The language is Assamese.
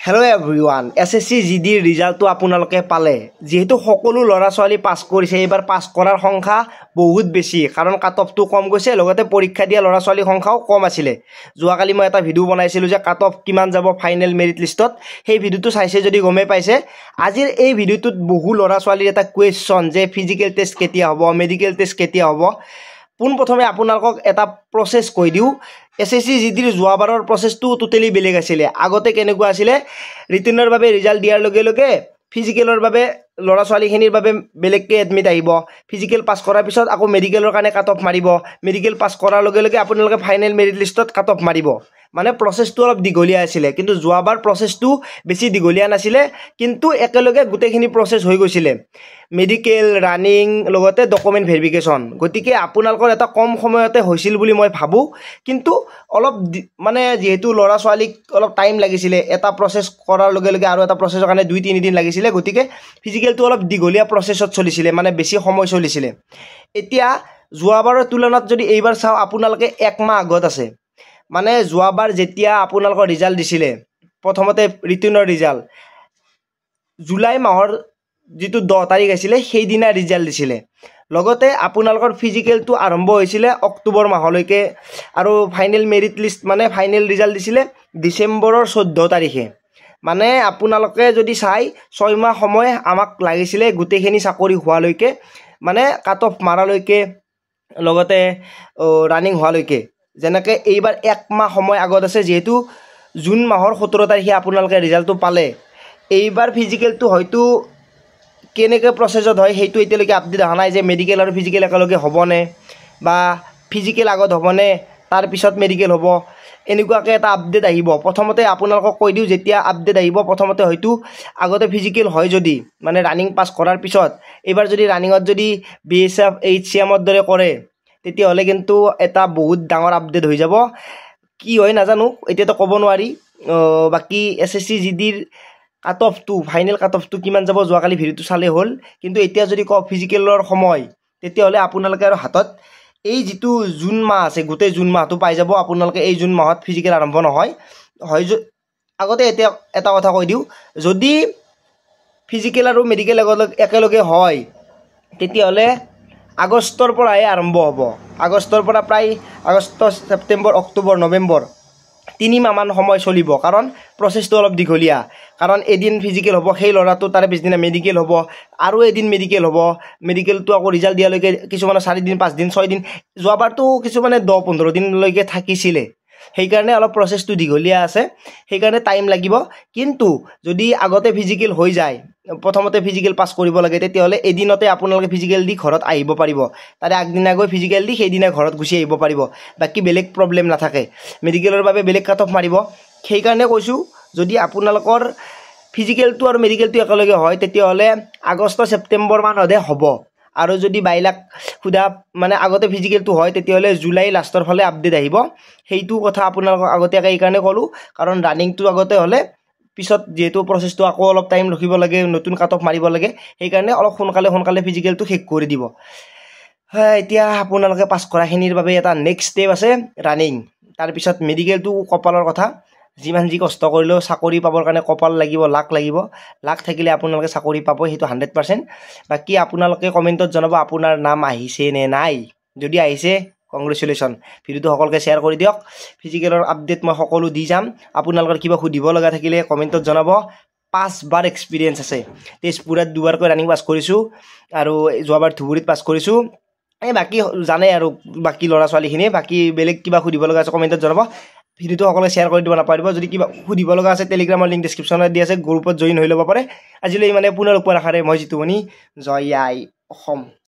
Hello everyone, SSC GD result to আপোনালোকে পালে যেহেতু সকলো লৰা ছোৱালী পাস কৰিছে এবাৰ পাস কৰাৰ সংখ্যা বহুত বেছি কাৰণ কাট অফ টো কম গৈছে লগতে পৰীক্ষা দিয়া লৰা ছোৱালী সংখ্যাও কম আছিল যোৱাকালি মই এটা ভিডিও বনাইছিলো যে কাট অফ কিমান যাব ফাইনেল মেৰিট লিষ্টত সেই ভিডিওটো চাইছে যদি গমে পাইছে আজিৰ এই ভিডিওটোত বহু লৰা ছোৱালীৰ এটা কোৱেশ্চন যে ফিজিক্যাল টেষ্ট কেতিয়া হ'ব মেডিকেল টেষ্ট কেতিয়া হ'ব পুন প্ৰথমে আপোনালোকক এটা প্ৰসেস কৈ দিও SSC জিডিৰ যোৱাবাৰৰ প্ৰসেসটো টোটালি বেলেগ আছিল আগতে কেনেকুৱা আছিল ৰিটেনৰ বাবে ৰিজাল্ট দিয়াৰ লগে লগে ফিজিকেলৰ বাবে লৰা ছোৱালীখিনিৰ বাবে বেলেগকে এডমিট আহিব ফিজিকেল পাস কৰাৰ পিছত আকৌ মেডিকেলৰ কাৰণে কাট অফ মাৰিব মেডিকেল পাস কৰাৰ লগে লগে আপোনালোকে ফাইনেল মেৰিট লিষ্টত কাট অফ মাৰিব মানে প্ৰসেসটো অলপ দিগলীয়া আছিল কিন্তু যোৱাবাৰ প্ৰসেসটো বেছি দিগলীয়া নাছিল কিন্তু একেলগে গুটেখিনি প্ৰসেস হৈ গৈছিল মেডিকেল ৰানিং লগতে ডকুমেন্ট ভেৰিফিকেশন গতিকে আপোনালোকৰ এটা কম সময়তে হৈছিল বুলি মই ভাবো কিন্তু অলপ মানে যেহেতু লৰা ছোৱালীক অলপ টাইম লাগিছিল এটা প্ৰসেস কৰাৰ লগে লগে আৰু এটা প্ৰসেসৰ কাৰণে 2-3 দিন লাগিছিল গতিকে ফিজিকেলটো অলপ দিগলীয়া প্ৰসেসত চলিছিল মানে বেছি সময় চলিছিল এতিয়া যোৱাবাৰৰ তুলনাত যদি এইবাৰ চাও আপোনালোকে এক মাহ আগত আছে মানে যোৱাবাৰ যেতিয়া আপোনালোকৰ ৰিজাল্ট দিছিল প্ৰথমতে ৰিটেনৰ ৰিজাল্ট জুলাই মাহৰ যেটো 10 তাৰিখ আছিল সেই দিনা ৰিজাল্ট দিছিল লগতে আপোনালোকৰ ফিজিকেলটো আৰম্ভ হৈছিল অক্টোবৰ মাহলৈকে আৰু ফাইনেল মেৰিট লিষ্ট মানে ফাইনেল ৰিজাল্ট দিছিল ডিসেম্বৰৰ 14 তাৰিখে মানে আপোনালোকে যদি চাই 6 মাহ সময় আমাক লাগিছিল গুটেখিনি চাকৰি হোৱালৈকে মানে কাট অফ মাৰালৈকে লগতে ৰানিং হোৱালৈকে যেনেকৈ এইবাৰ এক মাহ সময় আগত আছে যেহেতু জুন মাহৰ 17 তাৰিখে আপোনালোকে ৰিজাল্টটো পালে এইবাৰ ফিজিকেলটো হয়তো কেনেকৈ প্ৰসেসত হয় হেতু এতিয়ালৈকে আপডেট অহা নাই যে মেডিকেল আৰু ফিজিকেল একেলগে হ'বনে বা ফিজিকেল আগত হ'বনে তাৰ পিছত মেডিকেল হ'ব এনেকুৱাকৈ এটা আপডেট আহিব প্ৰথমতে আপোনালোকক কৈ দিও যেতিয়া আপডেট আহিব প্ৰথমতে হয়তো আগতে ফিজিকেল হয় যদি মানে ৰানিং পাস কৰাৰ পিছত এবাৰ যদি ৰানিংত যদি BSF HCMৰ দৰে কৰে তেতিয়া হলে কিন্তু এটা বহুত ডাঙৰ আপডেট হৈ যাব কি হয় নাজানো এতিয়াতো ক'ব নোৱাৰি বাকি SSC জিডিৰ cut off to final cut off to কিমান যাব যোৱাকালি ভিডিওটো চালে হল কিন্তু এতিয়া যদি ক ফিজিকেলৰ সময় তেতিয়া হলে আপোনালোকে আৰু হাতত এই যেটো জুন মাহ আছে গুটে জুন মাহটো পাই যাব আপোনালোকে এই জুন মাহত ফিজিকেল আৰম্ভ নহয় হয় আগতে এতিয়া এটা কথা কৈ দিও যদি ফিজিকেল আৰু মেডিকেল একেলগে হয় তেতিয়া হলে আগষ্টৰ পৰাই আৰম্ভ হ'ব আগষ্টৰ পৰা প্ৰায় আগষ্ট সেপ্টেম্বৰ অক্টোবৰ নৱেম্বৰ 3 মাহ মান সময় চলিব কাৰণ প্ৰসেসটো অলপ দিগলীয়া কাৰণ এদিন ফিজিকেল হ'ব সেই লৰাটো তাৰ পিছদিনা মেডিকেল হ'ব আৰু এদিন মেডিকেল হ'ব মেডিকেলটো আকৌ ৰিজাল্ট দিয়ালৈকে কিছুমান 4 দিন 5 দিন 6 দিন যোৱাবাৰটো কিছুমানে 10-15 দিন লৈকে থাকিছিল সেই কাৰণে অলপ প্ৰসেসটো দিগলীয়া আছে সেই কাৰণে টাইম লাগিব কিন্তু যদি আগতে ফিজিকেল হৈ যায় প্ৰথমতে ফিজিকেল পাস কৰিব লাগে তেতিয়া হলে এদিনতে আপোনালোকে ফিজিকেল দি ঘৰত আহিব পাৰিব তাৰে আগদিনা গৈ ফিজিকেল দি সেই দিনা ঘৰত গুছি আহিব পাৰিব বাকি বেলেগ প্ৰবলেম নাথাকে মেডিকেলৰ বাবে বেলেগ কাট অফ মাৰিব সেই কাৰণে কৈছো যদি আপোনালোকৰ ফিজিকেলটো আৰু মেডিকেলটো একেলগে হয় তেতিয়া হলে আগষ্ট সেপ্টেম্বৰ মানতে হ'ব আৰু যদি বাইলাক খুদা মানে আগতে ফিজিকেলটো হয় তেতিয়া হলে জুলাই লাষ্টৰ ফালে আপডেট আহিব হেইটো কথা আপোনালোকক আগতীয়াকৈ এই কাৰণে কলো কাৰণ ৰানিংটো আগতে হলে পিছত যেটো প্ৰসেসটো আকৌ অলপ টাইম ৰখিব লাগে নতুন কাট অফ মাৰিব লাগে সেই কাৰণে অলপ সোনকালে ফিজিকেলটো শেষ কৰি দিব এতিয়া আপোনালোকে পাস কৰাখিনিৰ বাবে এটা নেক্সট ষ্টেপ আছে ৰানিং তাৰ পিছত মেডিকেলটো কপালৰ কথা যিমান যি কষ্ট কৰিলেও চাকৰি পাবৰ কাৰণে কপাল লাগিব লাক থাকিলে আপোনালোকে চাকৰি পাব হেতু 100% বাকি আপোনালোকে কমেন্টত জনাব আপোনাৰ নাম আহিছে নে নাই যদি আহিছে কংগ্ৰেচুলেশ্যন ভিডিওটো সকলোকে শেয়াৰ কৰি দিয়ক ফিজিকেলৰ আপডেট মই সকলো দি যাম আপোনালোকৰ কিবা সুধিব লগা থাকিলে কমেন্টত জনাব 5 বাৰ এক্সপেৰিয়েন্স আছে তেজপুৰত 2 বাৰকৈ ৰানিং পাস কৰিছো আৰু যোৱাবাৰ ধুবুৰীত পাস কৰিছো এই বাকি জানে আৰু বাকি লৰা ছোৱালীখিনি বাকি বেলেগ কিবা সুধিব লগা আছে কমেন্টত জনাব ভিডিওটো সকলোকে শেয়াৰ কৰি দিব নাপাৰিব যদি কিবা সুধিব লগা আছে টেলিগ্ৰামৰ লিংক ডেসক্ৰিপচনত দি আছে গ্ৰুপত জয়েন হৈ ল'ব পাৰে আজিলৈ মানে পুনৰ লগ পোৱাৰ আশাৰে মই জিতুমণি জয় আই অসম